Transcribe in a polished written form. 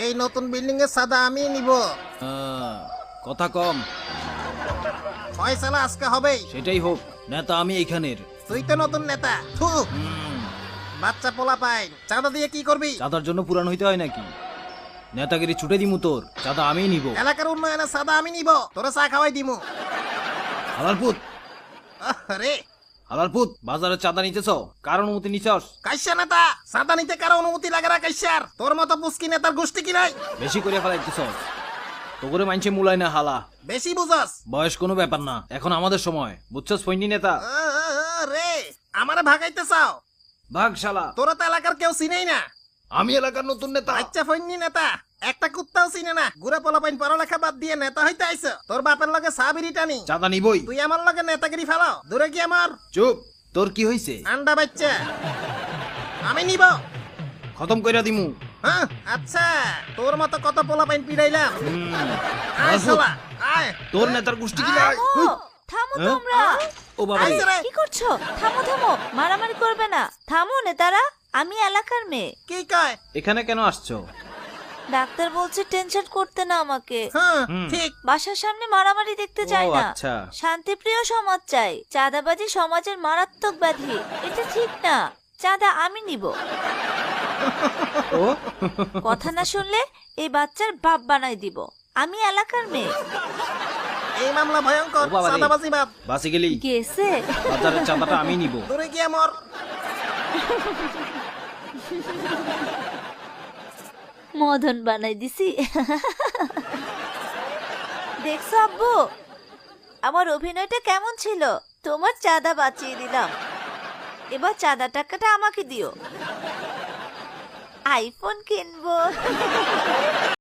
এই নতুন বিল্ডিং এর চাঁদা আমি নিব। কথা কম। ফয়সালা আজকে হবেই। সেটাই হোক, নেতা আমি এইখানের। তুই তো নতুন নেতা। থু, বাচ্চা পোলা পাই, চাঁদা দিয়ে কি করবি? চাঁদার জন্য পুরান হইতে হয় নাকি? নেতাগিরি ছুটে দিমু তোর, চাঁদা আমিই নিব। এলাকার উন্নয়নের চাঁদা আমি নিব, তোরা চা খাওয়াই দিমু। হালালপুত, আরে হালালপুত, বাজারে চাঁদা নিতেছ, কার অনুমতি নিছস? কাইসা নেতা, চাঁদা নিতে কারো অনুমতি লাগে না কাইসার। তোর মতো পুস্কি নেতার গোষ্ঠী কি নাই? বেশি করে ফেলাইতেছ, তো করে মানছে মুলাই না হালা। বেশি বুঝাস। বয়স কোনো ব্যাপার না, এখন আমাদের সময়, বুঝছস ফৈনি নেতা? রে, আমারে ভাগাইতে চাও? ভাগ শালা, তোরা তো এলাকার কেউ চিনেই না। আমি এলাকার নতুন নেতা। আচ্ছা ফৈনি নেতা, একটা কুত্তাও চিনে না। গুড়া পোলাপাইন পড়ালেখা বাদ দিয়ে নেতা হইতে আইছ। তোর বাপের লগে সাবিরি টানি, চাঁদা নিবই। তুই আমার লগে নেতাগিরি ফেলাও। দূরে কি আমার চুপ, তোর কি হইছে? আন্ডা বাচ্চা আমি নিব। খতম কইরা দিমু। হ্যাঁ আচ্ছা, তোর মতো কত পোলাপাইন পিড়াইলাম। আয় শালা, আয়। তোর নেতার গোষ্ঠী কি নাই? থামো, থামো তোমরা। ও বাবা রে। আইছে রে। কি করছো? থামো থামো, মারামারি করবে না। থামো নেতারা, আমি এলাকার মেয়ে। কি কয়? এখানে কেন আসছো? ডাক্তার বলছে টেনশন করতে না আমাকে। হ্যাঁ ঠিক। বাসার সামনে মারামারি দেখতে চাই ও না। আচ্ছা। শান্তিপ্রিয় সমাজ চাই। চাঁদাবাজি সমাজের মারাত্মক ব্যাধি, এটা ঠিক না। চাঁদা আমি নিব। ও কথা না শুনলে এই বাচ্চার বাপ বানাই দিব। আমি এলাকার মেয়ে। এই মামলা ভয়ঙ্কর। ও বাবা রে। সাদাবাজি বাদ। বাসে গেলি, গেছে। বাজারের চাঁদাটা আমি নিব। দূরে গিয়ে মর। মদন বানাই দিছি। দেখছো আব্বু, আমার অভিনয়টা কেমন ছিল? তোমার চাঁদা বাঁচিয়ে দিলাম। এবার চাঁদা টাকাটা আমাকে দিও, আইফোন কিনবো।